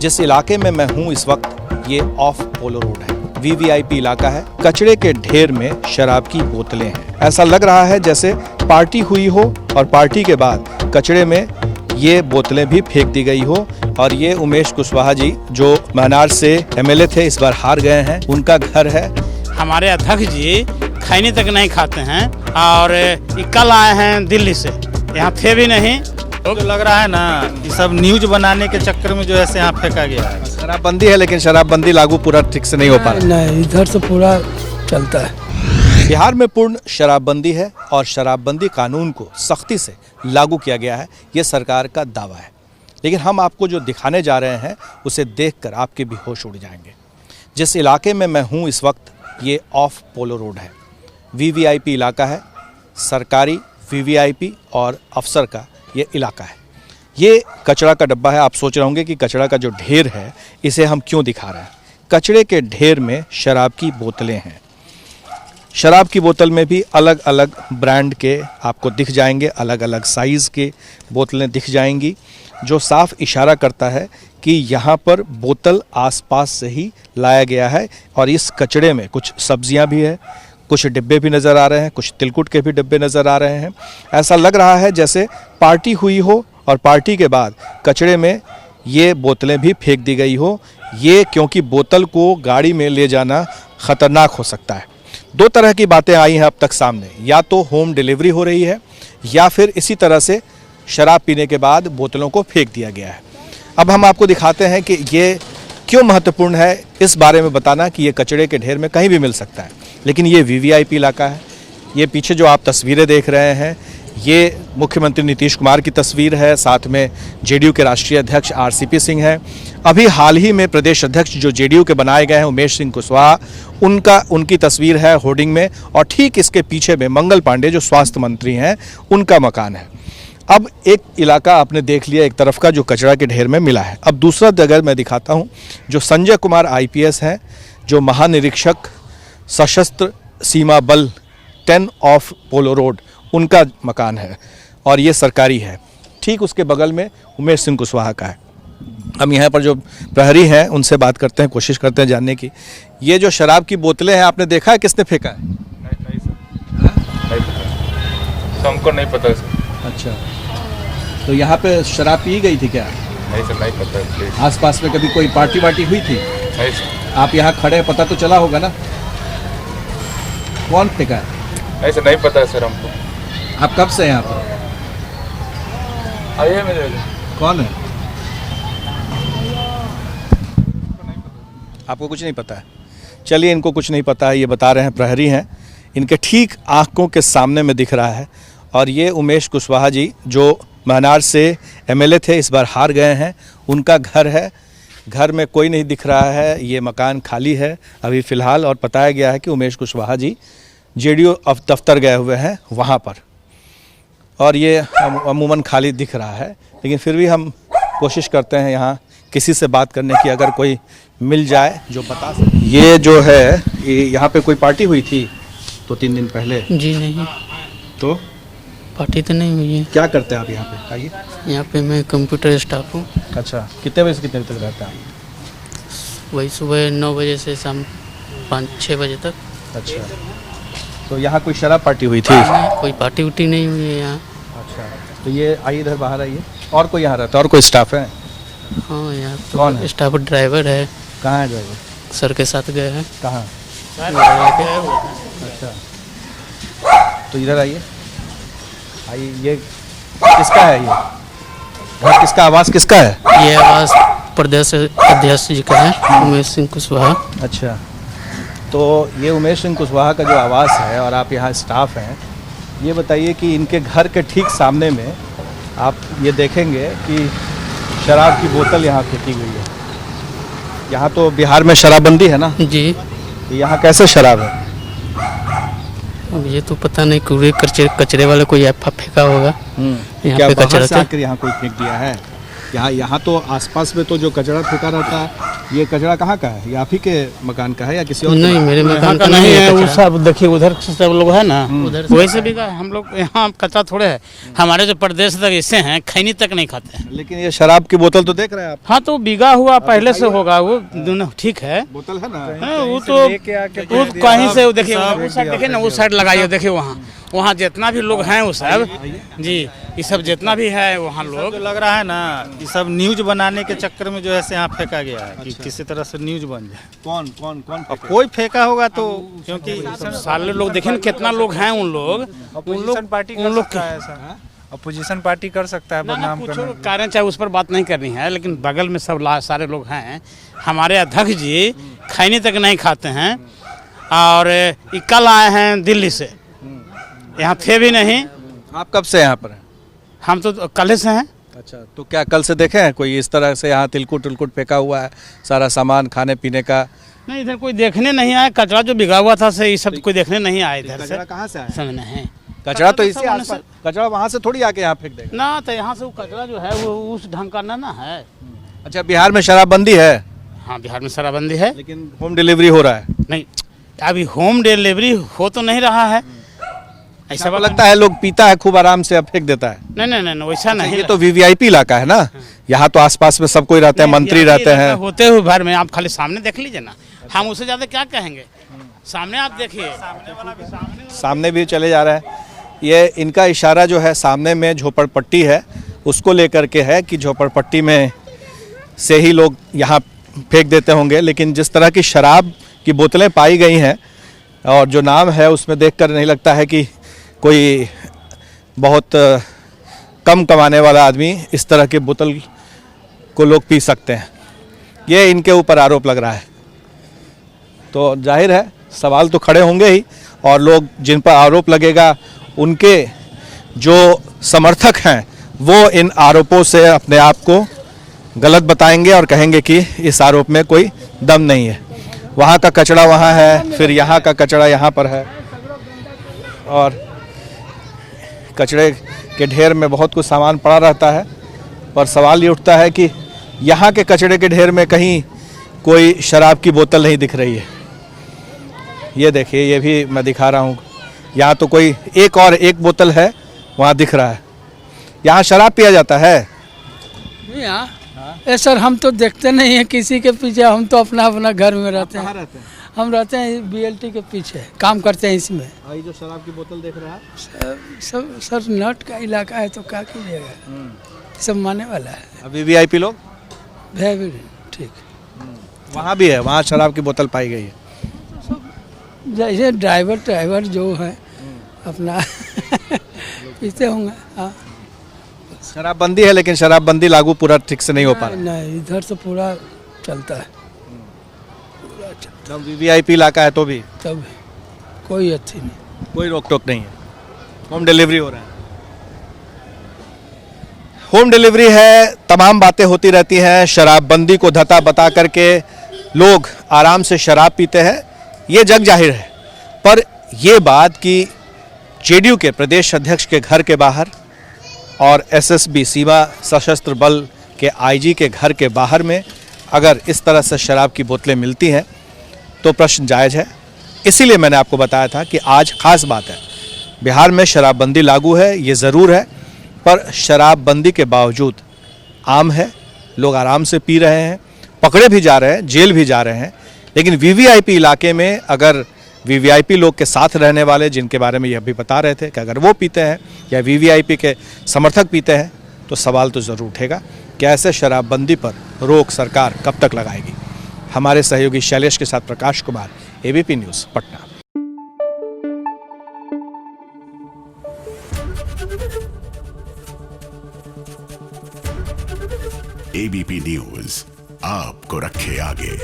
जिस इलाके में मैं हूं इस वक्त ये ऑफ पोलो रोड है। वीवीआईपी इलाका है। कचरे के ढेर में शराब की बोतलें हैं। ऐसा लग रहा है जैसे पार्टी हुई हो और पार्टी के बाद कचरे में ये बोतलें भी फेंक दी गई हो। और ये उमेश कुशवाहा जी जो महनार से एमएलए थे, इस बार हार गए हैं, उनका घर है। हमारे अध्यक्ष जी खैनी तक नहीं खाते हैं और कल आए हैं दिल्ली से, यहाँ थे भी नहीं। तो लग रहा है ना ये सब न्यूज बनाने के चक्कर में जो है यहाँ फेंका गया है। शराबबंदी है लेकिन शराबबंदी लागू पूरा ठीक से नहीं हो पा रहा। नहीं, इधर से पूरा चलता है। बिहार में पूर्ण शराबबंदी है और शराबबंदी कानून को सख्ती से लागू किया गया है, ये सरकार का दावा है। लेकिन हम आपको जो दिखाने जा रहे हैं उसे देखकर आपके भी होश उड़ जाएंगे। जिस इलाके में मैं हूँ इस वक्त ये ऑफ पोलो रोड है। वीवीआईपी इलाका है। सरकारी वीवीआईपी और अफसर का ये इलाका है। ये कचरा का डब्बा है। आप सोच रहे होंगे कि कचरा का जो ढेर है इसे हम क्यों दिखा रहे हैं। कचरे के ढेर में शराब की बोतलें हैं। शराब की बोतल में भी अलग अलग ब्रांड के आपको दिख जाएंगे, अलग अलग साइज़ के बोतलें दिख जाएंगी, जो साफ इशारा करता है कि यहाँ पर बोतल आसपास से ही लाया गया है। और इस कचरे में कुछ सब्जियाँ भी है, कुछ डिब्बे भी नज़र आ रहे हैं, कुछ तिलकुट के भी डिब्बे नज़र आ रहे हैं। ऐसा लग रहा है जैसे पार्टी हुई हो और पार्टी के बाद कचरे में ये बोतलें भी फेंक दी गई हो। ये क्योंकि बोतल को गाड़ी में ले जाना ख़तरनाक हो सकता है। दो तरह की बातें आई हैं अब तक सामने, या तो होम डिलीवरी हो रही है या फिर इसी तरह से शराब पीने के बाद बोतलों को फेंक दिया गया है। अब हम आपको दिखाते हैं कि ये क्यों महत्वपूर्ण है इस बारे में बताना कि ये कचरे के ढेर में कहीं भी मिल सकता है। लेकिन ये वीवीआईपी इलाका है। ये पीछे जो आप तस्वीरें देख रहे हैं ये मुख्यमंत्री नीतीश कुमार की तस्वीर है, साथ में जेडीयू के राष्ट्रीय अध्यक्ष आरसीपी सिंह हैं। अभी हाल ही में प्रदेश अध्यक्ष जो जेडीयू के बनाए गए हैं उमेश सिंह कुशवाहा, उनकी तस्वीर है होर्डिंग में। और ठीक इसके पीछे में मंगल पांडे जो स्वास्थ्य मंत्री हैं, उनका मकान है। अब एक इलाका आपने देख लिया एक तरफ का जो कचरा के ढेर में मिला है। अब दूसरा जगह मैं दिखाता हूँ जो संजय कुमार आईपीएस हैं, जो महानिरीक्षक सशस्त्र सीमा बल 10 ऑफ पोलो रोड, उनका मकान है और ये सरकारी है। ठीक उसके बगल में उमेश सिंह कुशवाहा का है। हम यहाँ पर जो प्रहरी हैं उनसे बात करते हैं, कोशिश करते हैं जानने की। ये जो शराब की बोतलें हैं आपने देखा है किसने फेंका है? नहीं पता, हमको नहीं पता सर। अच्छा, तो यहाँ पे शराब पी गई थी क्या? नहीं सर, नहीं पता। आसपास में कभी कोई पार्टी वार्टी हुई थी? नहीं सर। आप यहाँ खड़े हैं, पता तो चला होगा ना कौन फेंका है? नहीं सर, नहीं पता सर हमको। आप कब से हैं यहाँ पर? आइए मेरे। कौन है? आपको कुछ नहीं पता है? चलिए, इनको कुछ नहीं पता है, ये बता रहे हैं, प्रहरी हैं। इनके ठीक आंखों के सामने में दिख रहा है। और ये उमेश कुशवाहा जी जो महनार से एमएलए थे, इस बार हार गए हैं, उनका घर है। घर में कोई नहीं दिख रहा है, ये मकान खाली है अभी फ़िलहाल। और बताया गया है कि उमेश कुशवाहा जी जेडीयू दफ्तर गए हुए हैं वहाँ पर, और ये अमूमन खाली दिख रहा है। लेकिन फिर भी हम कोशिश करते हैं यहाँ किसी से बात करने की, अगर कोई मिल जाए जो बता सके। ये जो है यहाँ पे कोई पार्टी हुई थी 2-3 दिन पहले? जी नहीं, तो पार्टी तो नहीं हुई है। क्या करते हैं आप यहाँ पे? आइए। यहाँ पे मैं कंप्यूटर स्टाफ हूँ। अच्छा, कितने बजे से कितने बजे तक रहते हैं? वही सुबह 9 बजे से शाम 5-6 बजे तक। अच्छा, तो यहाँ कोई शराब पार्टी हुई थी? कोई पार्टी उटी नहीं हुई है यहाँ। अच्छा, तो ये आइए इधर बाहर आइए। और कोई यहाँ रहता है? और कोई स्टाफ है? हाँ, यहाँ तो कौन है? स्टाफ ड्राइवर है। कहाँ है ड्राइवर? सर के साथ गए हैं। कहाँ? अच्छा, तो इधर आइए। आइए, ये किसका है? ये घर किसका? आवास किसका है? ये आवास प्रदेश अध्यक्ष जी का है, उमेश सिंह कुशवाहा। अच्छा, तो ये उमेश सिंह कुशवाहा का जो आवास है और आप यहाँ स्टाफ हैं, ये बताइए कि इनके घर के ठीक सामने में आप ये देखेंगे कि शराब की बोतल यहाँ फेंकी गई है। यहाँ तो बिहार में शराबबंदी है ना जी, तो यहाँ कैसे शराब है? अब ये तो पता नहीं, कूड़े कचरे वाले कोई ऐप फेंका होगा। क्या बाहर से आकर यहाँ कोई फेंक दिया है? यहाँ तो आसपास में तो जो कचरा फेंका रहता है ये कचरा कहाँ का है? ये आप ही के मकान का है या किसी और नहीं, मेरे यहाँ मकान का का नहीं है, वो कचरा। सब देखिए उधर से सब लोग है ना, उधर वही से भी हम लोग यहाँ कचरा थोड़े है। हमारे जो प्रदेश तक ऐसे हैं खैनी तक नहीं खाते हैं। लेकिन ये शराब की बोतल तो देख रहे हैं आप, हाँ तो बिगा हुआ पहले से होगा वो दोनों ठीक है। बोतल है ना, हाँ, वो तो वो कहीं से वो देखिए उस साइड देखिए ना, उस साइड लगाइए देखिए वहाँ जितना भी लोग हैं वो सब जी, ये सब जितना भी है वहाँ लोग जो लग रहा है ना, ये सब न्यूज बनाने के चक्कर में जो है यहाँ फेंका गया है कि किसी तरह से न्यूज बन जाए। कौन कौन कौन अब कोई फेंका होगा तो, क्योंकि सारे लोग देखें कितना लोग हैं उन लोग पार्टी उन लोग है ऐसा, अपोजिशन पार्टी कर सकता है ना बदनाम कुछ करना। कारण चाहे उस पर बात नहीं करनी है, लेकिन बगल में सब सारे लोग हैं। हमारे अध्यक्ष जी खैनी तक नहीं खाते हैं और ये कल आए हैं दिल्ली से, यहाँ थे भी नहीं। आप कब से यहाँ पर हैं? हम तो कल से हैं। अच्छा, तो क्या कल से देखे हैं कोई इस तरह से यहाँ तिलकुट तिलकुट फेंका हुआ है, सारा सामान खाने पीने का? नहीं, इधर कोई देखने नहीं आया। कचरा जो बिगा हुआ था से ये सब कोई देखने नहीं आया इधर से। कहाँ से आया? समझ नहीं कचरा तो इसी सब आसपास, कचरा वहाँ से थोड़ी आके यहाँ फेंक देगा ना, तो यहाँ से वो कचरा जो है वो उस ढंग का ना है। अच्छा, बिहार में शराबबंदी है हाँ, बिहार में शराबबंदी है, लेकिन होम डिलीवरी हो रहा है। नहीं अभी होम डिलीवरी हो तो नहीं रहा है। ऐसा आपको लगता है लोग पीता है खूब आराम से अब फेंक देता है? नहीं वैसा नहीं। ये तो वीवीआईपी इलाका है ना, यहाँ तो आसपास में सब कोई रहते हैं, मंत्री रहते हैं। होते हुए भर में आप खाली सामने देख लीजिए ना, हम उससे ज्यादा क्या कहेंगे। सामने आप देखिए, सामने भी चले जा रहे हैं। ये इनका इशारा जो है सामने में झोपड़पट्टी है उसको लेकर के है कि झोपड़पट्टी में से ही लोग यहाँ फेंक देते होंगे, लेकिन जिस तरह की शराब की बोतलें पाई गई हैं और जो नाम है उसमें देखकर नहीं लगता है कि कोई बहुत कम कमाने वाला आदमी इस तरह के बोतल को लोग पी सकते हैं। ये इनके ऊपर आरोप लग रहा है, तो जाहिर है सवाल तो खड़े होंगे ही, और लोग जिन पर आरोप लगेगा उनके जो समर्थक हैं वो इन आरोपों से अपने आप को गलत बताएंगे और कहेंगे कि इस आरोप में कोई दम नहीं है। वहाँ का कचरा वहाँ है, फिर यहाँ का कचरा यहाँ पर है, और कचरे के ढेर में बहुत कुछ सामान पड़ा रहता है। पर सवाल ये उठता है कि यहाँ के कचरे के ढेर में कहीं कोई शराब की बोतल नहीं दिख रही है। ये देखिए, ये भी मैं दिखा रहा हूँ, यहाँ तो कोई एक बोतल है वहाँ दिख रहा है। यहाँ शराब पिया जाता है? यहाँ सर हम तो देखते नहीं हैं किसी के पीछे, हम तो अपना अपना घर में रहते हैं। रहते हैं? हम रहते हैं बीएलटी के पीछे, काम करते हैं इसमें। ये जो शराब की बोतल देख रहा है सर नट का इलाका है तो क्या कीजिएगा, सब माने वाला है। अभी वीआईपी लोग वेरी ठीक। वहाँ भी है, वहाँ शराब की बोतल पाई गई है। जैसे ड्राइवर जो है अपना पीते होंगे। हाँ, शराबबंदी है, लेकिन शराबबंदी लागू पूरा ठीक से नहीं हो पा रहा। नहीं इधर तो पूरा चलता है, वीवीआईपी इलाका है तो भी तब कोई अच्छी नहीं, कोई रोक टोक नहीं है। होम डिलीवरी हो रहा है, होम डिलीवरी है, तमाम बातें होती रहती हैं। शराबबंदी को धता बता करके लोग आराम से शराब पीते हैं, ये जग जाहिर है। पर ये बात कि जेडीयू के प्रदेश अध्यक्ष के घर के बाहर और एसएसबी सीमा सशस्त्र बल के आईजी के घर के बाहर में अगर इस तरह से शराब की बोतलें मिलती हैं तो प्रश्न जायज़ है। इसीलिए मैंने आपको बताया था कि आज ख़ास बात है। बिहार में शराबबंदी लागू है, ये ज़रूर है, पर शराबबंदी के बावजूद आम है, लोग आराम से पी रहे हैं, पकड़े भी जा रहे हैं, जेल भी जा रहे हैं। लेकिन वीवीआईपी इलाके में अगर वीवीआईपी लोग के साथ रहने वाले, जिनके बारे में यह भी बता रहे थे कि अगर वो पीते हैं या वीवीआईपी के समर्थक पीते हैं तो सवाल तो ज़रूर उठेगा कि ऐसे शराबबंदी पर रोक सरकार कब तक लगाएगी। हमारे सहयोगी शैलेश के साथ Prakash Kumar, ABP news, Patna. ABP news आपको रखे आगे।